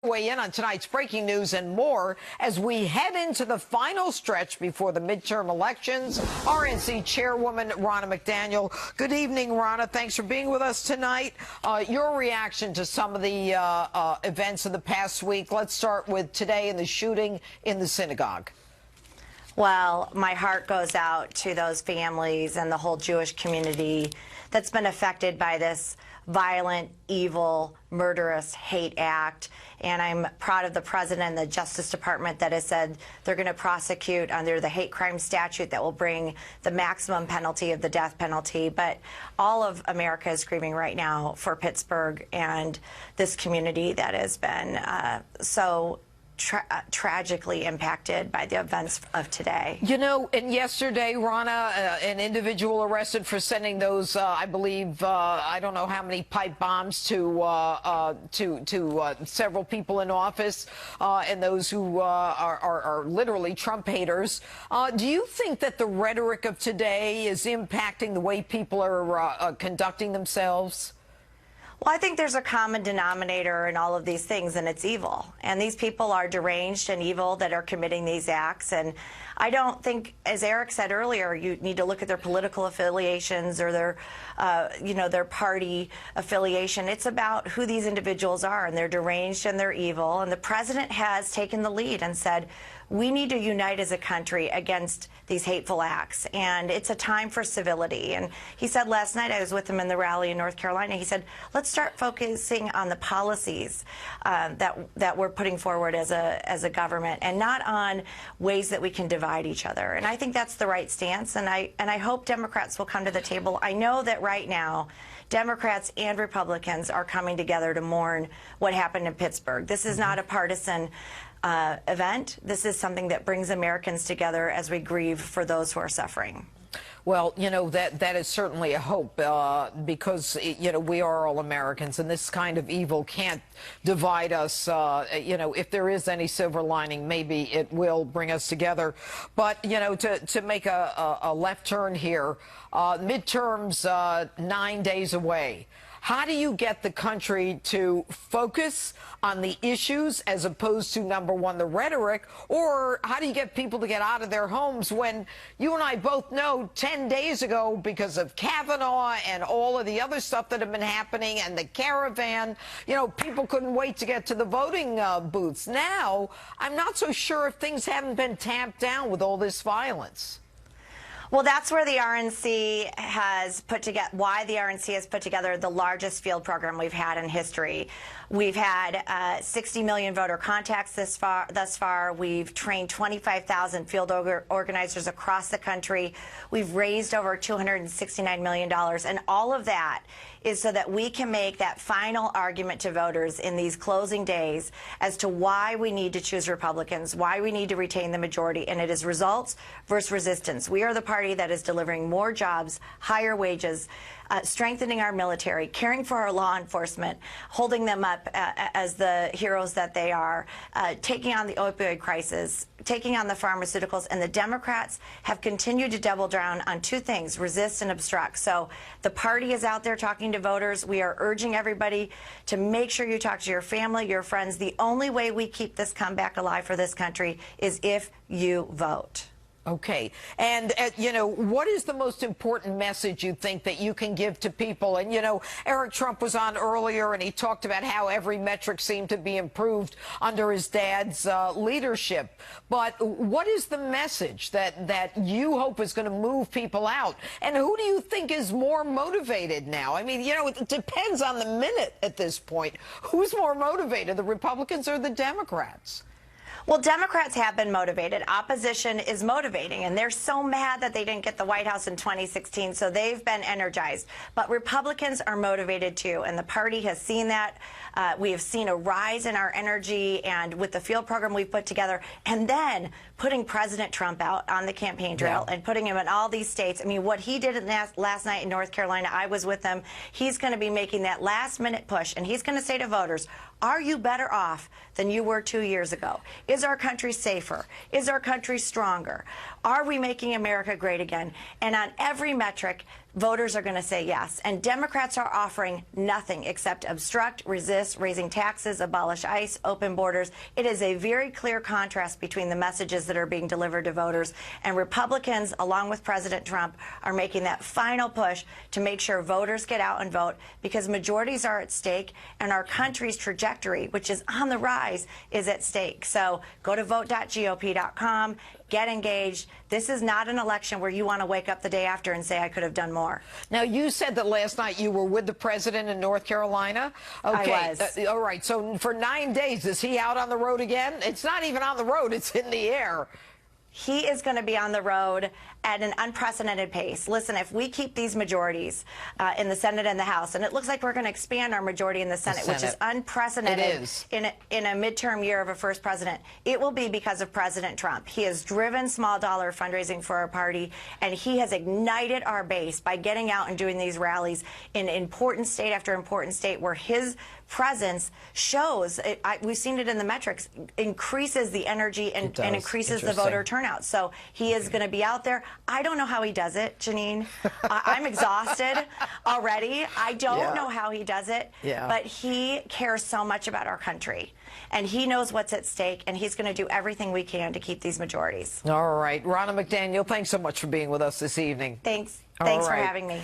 Weigh in on tonight's breaking news and more as we head into the final stretch before the midterm elections. RNC Chairwoman Ronna McDaniel. Good evening, Ronna. Thanks for being with us tonight. Your reaction to some of the events of the past week. Let's start with today and the shooting in the synagogue. Well, my heart goes out to those families and the whole Jewish community that's been affected by this violent, evil, murderous hate act. And I'm proud of the President and the Justice Department that has said they're going to prosecute under the hate crime statute that will bring the maximum penalty of the death penalty. But all of America is screaming right now for Pittsburgh and this community that has been so tragically impacted by the events of today. You know, and yesterday, Ronna, an individual arrested for sending those, I believe, I don't know how many pipe bombs to several people in office, and those who are literally Trump haters. Do you think that the rhetoric of today is impacting the way people are conducting themselves? Well, I think there's a common denominator in all of these things, and it's evil. And these people are deranged and evil that are committing these acts. And I don't think, as Eric said earlier, you need to look at their political affiliations or their, their party affiliation. It's about who these individuals are, and they're deranged and they're evil. And the president has taken the lead and said, we need to unite as a country against these hateful acts, and it's a time for civility. And he said last night, I was with him in the rally in North Carolina, he said, let's start focusing on the policies that we're putting forward as a government, and not on ways that we can divide each other. And I think that's the right stance, and I hope Democrats will come to the table. I know that right now, Democrats and Republicans are coming together to mourn what happened in Pittsburgh. This is not a partisan event. This is something that brings Americans together as we grieve for those who are suffering. Well, you know, that is certainly a hope because, you know, we are all Americans, and this kind of evil can't divide us. You know, if there is any silver lining, maybe it will bring us together. But, you know, to make a left turn here, midterms 9 days away. How do you get the country to focus on the issues as opposed to, number one, the rhetoric? Or how do you get people to get out of their homes when you and I both know 10 days ago, because of Kavanaugh and all of the other stuff that have been happening and the caravan, you know, people couldn't wait to get to the voting booths. Now, I'm not so sure if things haven't been tamped down with all this violence. Well, that's where the RNC has put together, why the RNC has put together the largest field program we've had in history. We've had 60 million voter contacts thus far. We've trained 25,000 field organizers across the country. We've raised over $269 million, and all of that is so that we can make that final argument to voters in these closing days as to why we need to choose Republicans, why we need to retain the majority, and it is results versus resistance. We are the party that is delivering more jobs, higher wages, strengthening our military, caring for our law enforcement, holding them up as the heroes that they are, taking on the opioid crisis, taking on the pharmaceuticals, and the Democrats have continued to double down on two things: resist and obstruct. So the party is out there talking to voters. We are urging everybody to make sure you talk to your family, your friends. The only way we keep this comeback alive for this country is if you vote. Okay. And, you know, what is the most important message you think that you can give to people? And, you know, Eric Trump was on earlier and he talked about how every metric seemed to be improved under his dad's leadership. But what is the message that you hope is going to move people out? And who do you think is more motivated now? I mean, you know, it depends on the minute at this point. Who's more motivated, the Republicans or the Democrats? Well, Democrats have been motivated. Opposition is motivating, and they're so mad that they didn't get the White House in 2016, so they've been energized. But Republicans are motivated, too, and the party has seen that. We have seen a rise in our energy, and with the field program we've put together, and then putting President Trump out on the campaign trail and putting him in all these states. I mean, what he did last night in North Carolina, I was with him. He's going to be making that last-minute push, and he's going to say to voters, are you better off than you were 2 years ago? Is our country safer? Is our country stronger? Are we making America great again? And on every metric, voters are going to say yes. And Democrats are offering nothing except obstruct, resist, raising taxes, abolish ICE, open borders. It is a very clear contrast between the messages that are being delivered to voters. And Republicans, along with President Trump, are making that final push to make sure voters get out and vote, because majorities are at stake and our country's trajectory, which is on the rise, is at stake. So go to vote.gop.com. Get engaged. This is not an election where you want to wake up the day after and say, I could have done more. Now, you said that last night you were with the president in North Carolina. Okay. I was. All right. So for 9 days, is he out on the road again? It's not even on the road. It's in the air. He is going to be on the road at an unprecedented pace. Listen, if we keep these majorities in the Senate and the House, and it looks like we're going to expand our majority in the Senate, which is unprecedented in a midterm year of a first president, it will be because of President Trump. He has driven small dollar fundraising for our party, and he has ignited our base by getting out and doing these rallies in important state after important state where his presence shows, we've seen it in the metrics, increases the energy and increases the voter turnout. So he is going to be out there. I don't know how he does it, Jeanine. I'm exhausted already. I don't know how he does it, but he cares so much about our country. And he knows what's at stake, and he's going to do everything we can to keep these majorities. All right. Ronna McDaniel, thanks so much for being with us this evening. Thanks. Thanks for having me.